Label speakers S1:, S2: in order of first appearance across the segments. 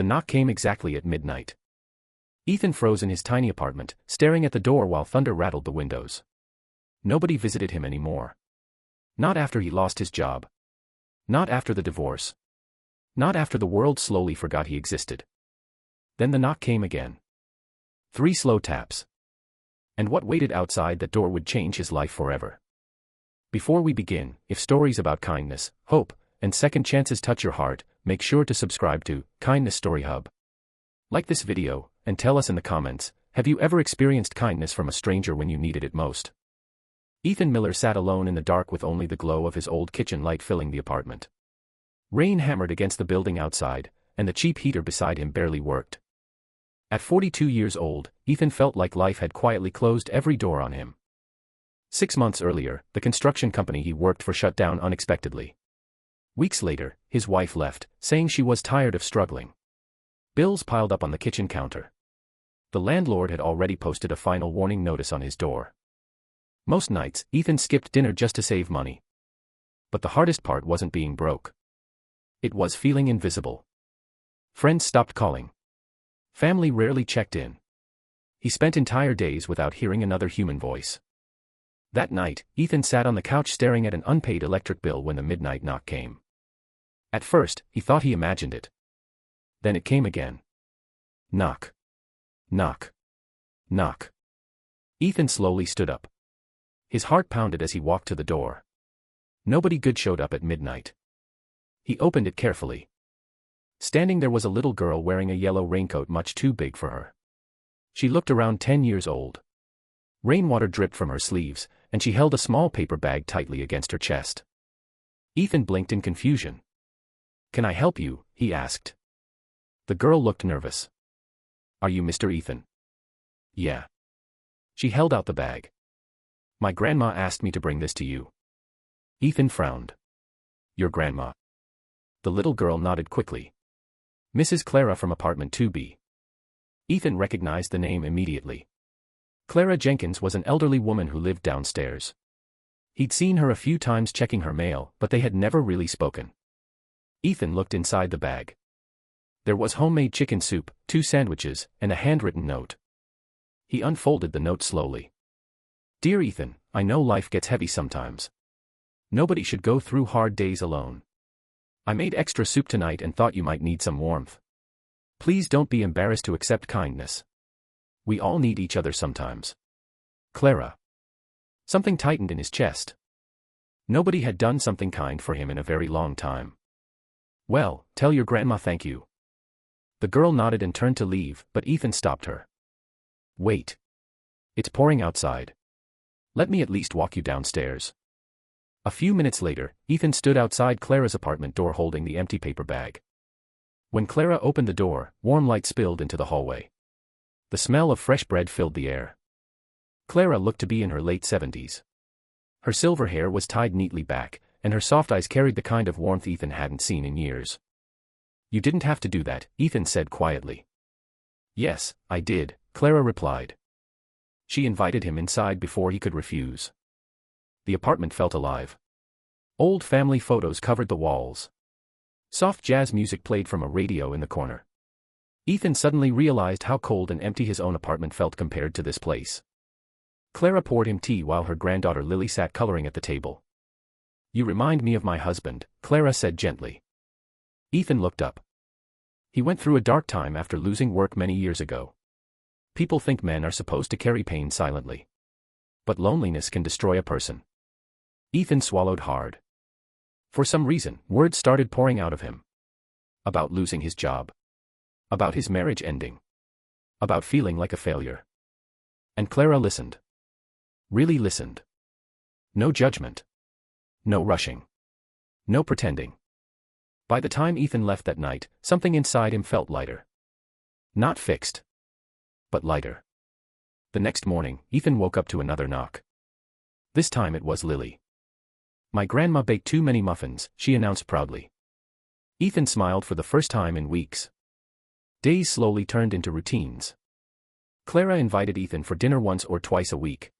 S1: The knock came exactly at midnight. Ethan froze in his tiny apartment, staring at the door while thunder rattled the windows. Nobody visited him anymore. Not after he lost his job. Not after the divorce. Not after the world slowly forgot he existed. Then the knock came again. 3 slow taps. And what waited outside that door would change his life forever. Before we begin, if stories about kindness, hope, and second chances touch your heart, make sure to subscribe to Kindness Story Hub. Like this video, and tell us in the comments, have you ever experienced kindness from a stranger when you needed it most? Ethan Miller sat alone in the dark with only the glow of his old kitchen light filling the apartment. Rain hammered against the building outside, and the cheap heater beside him barely worked. At 42 years old, Ethan felt like life had quietly closed every door on him. 6 months earlier, the construction company he worked for shut down unexpectedly. Weeks later, his wife left, saying she was tired of struggling. Bills piled up on the kitchen counter. The landlord had already posted a final warning notice on his door. Most nights, Ethan skipped dinner just to save money. But the hardest part wasn't being broke. It was feeling invisible. Friends stopped calling. Family rarely checked in. He spent entire days without hearing another human voice. That night, Ethan sat on the couch staring at an unpaid electric bill when the midnight knock came. At first, he thought he imagined it. Then it came again. Knock. Knock. Knock. Ethan slowly stood up. His heart pounded as he walked to the door. Nobody good showed up at midnight. He opened it carefully. Standing there was a little girl wearing a yellow raincoat much too big for her. She looked around 10 years old. Rainwater dripped from her sleeves, and she held a small paper bag tightly against her chest. Ethan blinked in confusion. "Can I help you?" he asked. The girl looked nervous. "Are you Mr. Ethan?" "Yeah." She held out the bag. "My grandma asked me to bring this to you." Ethan frowned. "Your grandma?" The little girl nodded quickly. "Mrs. Clara from apartment 2B. Ethan recognized the name immediately. Clara Jenkins was an elderly woman who lived downstairs. He'd seen her a few times checking her mail, but they had never really spoken. Ethan looked inside the bag. There was homemade chicken soup, 2 sandwiches, and a handwritten note. He unfolded the note slowly. "Dear Ethan, I know life gets heavy sometimes. Nobody should go through hard days alone. I made extra soup tonight and thought you might need some warmth. Please don't be embarrassed to accept kindness. We all need each other sometimes. Clara." Something tightened in his chest. Nobody had done something kind for him in a very long time. "Well, tell your grandma thank you." The girl nodded and turned to leave, but Ethan stopped her. "Wait. It's pouring outside. Let me at least walk you downstairs." A few minutes later, Ethan stood outside Clara's apartment door holding the empty paper bag. When Clara opened the door, warm light spilled into the hallway. The smell of fresh bread filled the air. Clara looked to be in her late 70s. Her silver hair was tied neatly back, and her soft eyes carried the kind of warmth Ethan hadn't seen in years. "You didn't have to do that," Ethan said quietly. "Yes, I did," Clara replied. She invited him inside before he could refuse. The apartment felt alive. Old family photos covered the walls. Soft jazz music played from a radio in the corner. Ethan suddenly realized how cold and empty his own apartment felt compared to this place. Clara poured him tea while her granddaughter Lily sat coloring at the table. "You remind me of my husband," Clara said gently. Ethan looked up. He went through a dark time after losing work many years ago. People think men are supposed to carry pain silently. But loneliness can destroy a person. Ethan swallowed hard. For some reason, words started pouring out of him. About losing his job. About his marriage ending. About feeling like a failure. And Clara listened. Really listened. No judgment. No rushing. No pretending. By the time Ethan left that night, something inside him felt lighter. Not fixed. But lighter. The next morning, Ethan woke up to another knock. This time it was Lily. "My grandma baked too many muffins," she announced proudly. Ethan smiled for the first time in weeks. Days slowly turned into routines. Clara invited Ethan for dinner once or twice a week.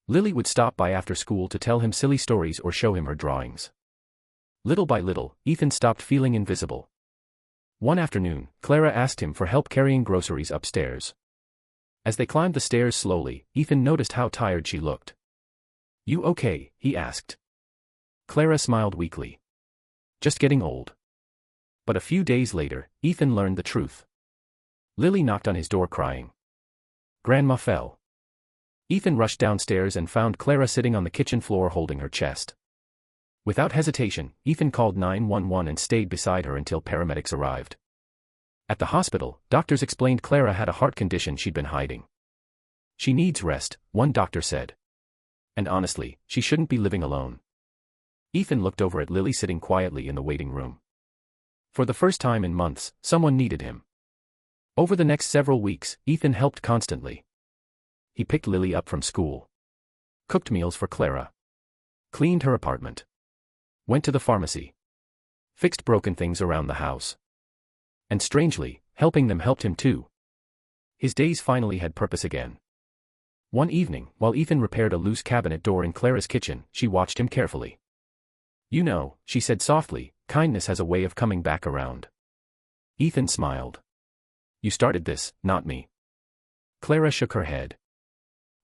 S1: Lily would stop by after school to tell him silly stories or show him her drawings. Little by little, Ethan stopped feeling invisible. One afternoon, Clara asked him for help carrying groceries upstairs. As they climbed the stairs slowly, Ethan noticed how tired she looked. "You okay?" he asked. Clara smiled weakly. "Just getting old." But a few days later, Ethan learned the truth. Lily knocked on his door crying. Grandma fell. Ethan rushed downstairs and found Clara sitting on the kitchen floor holding her chest. Without hesitation, Ethan called 911 and stayed beside her until paramedics arrived. At the hospital, doctors explained Clara had a heart condition she'd been hiding. "She needs rest," one doctor said. "And honestly, she shouldn't be living alone." Ethan looked over at Lily sitting quietly in the waiting room. For the first time in months, someone needed him. Over the next several weeks, Ethan helped constantly. He picked Lily up from school, cooked meals for Clara, cleaned her apartment, went to the pharmacy, fixed broken things around the house. And strangely, helping them helped him too. His days finally had purpose again. One evening, while Ethan repaired a loose cabinet door in Clara's kitchen, she watched him carefully. "You know," she said softly, "kindness has a way of coming back around." Ethan smiled. "You started this, not me." Clara shook her head.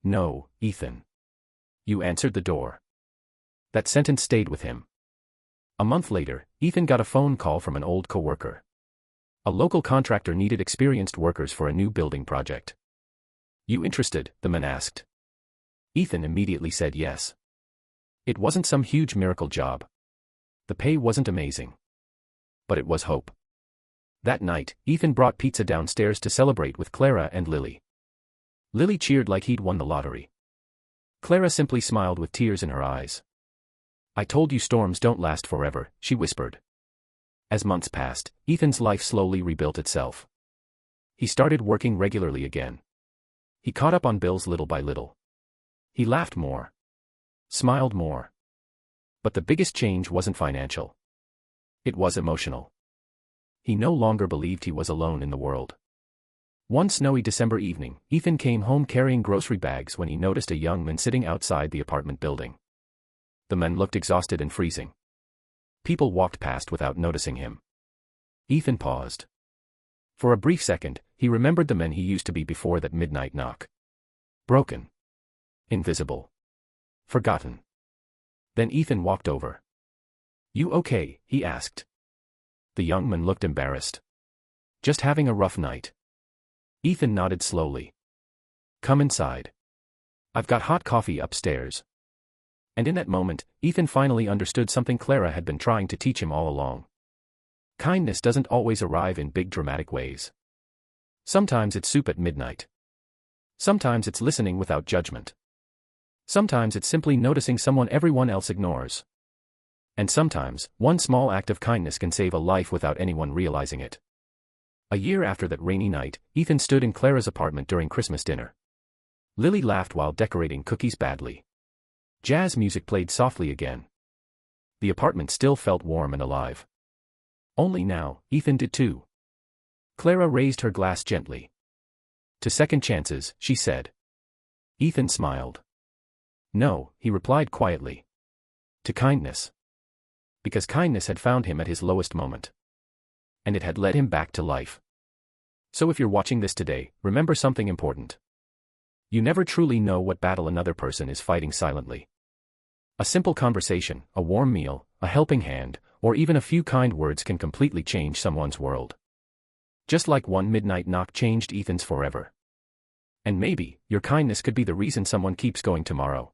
S1: "No, Ethan. You answered the door." That sentence stayed with him. A month later, Ethan got a phone call from an old coworker. A local contractor needed experienced workers for a new building project. "You interested?" the man asked. Ethan immediately said yes. It wasn't some huge miracle job. The pay wasn't amazing. But it was hope. That night, Ethan brought pizza downstairs to celebrate with Clara and Lily. Lily cheered like he'd won the lottery. Clara simply smiled with tears in her eyes. "I told you storms don't last forever," she whispered. As months passed, Ethan's life slowly rebuilt itself. He started working regularly again. He caught up on bills little by little. He laughed more. Smiled more. But the biggest change wasn't financial. It was emotional. He no longer believed he was alone in the world. One snowy December evening, Ethan came home carrying grocery bags when he noticed a young man sitting outside the apartment building. The man looked exhausted and freezing. People walked past without noticing him. Ethan paused. For a brief second, he remembered the man he used to be before that midnight knock. Broken. Invisible. Forgotten. Then Ethan walked over. "You okay?" he asked. The young man looked embarrassed. "Just having a rough night." Ethan nodded slowly. "Come inside. I've got hot coffee upstairs." And in that moment, Ethan finally understood something Clara had been trying to teach him all along. Kindness doesn't always arrive in big dramatic ways. Sometimes it's soup at midnight. Sometimes it's listening without judgment. Sometimes it's simply noticing someone everyone else ignores. And sometimes, one small act of kindness can save a life without anyone realizing it. A year after that rainy night, Ethan stood in Clara's apartment during Christmas dinner. Lily laughed while decorating cookies badly. Jazz music played softly again. The apartment still felt warm and alive. Only now, Ethan did too. Clara raised her glass gently. "To second chances," she said. Ethan smiled. "No," he replied quietly. "To kindness." Because kindness had found him at his lowest moment. And it had led him back to life. So if you're watching this today, remember something important. You never truly know what battle another person is fighting silently. A simple conversation, a warm meal, a helping hand, or even a few kind words can completely change someone's world. Just like one midnight knock changed Ethan's forever. And maybe, your kindness could be the reason someone keeps going tomorrow.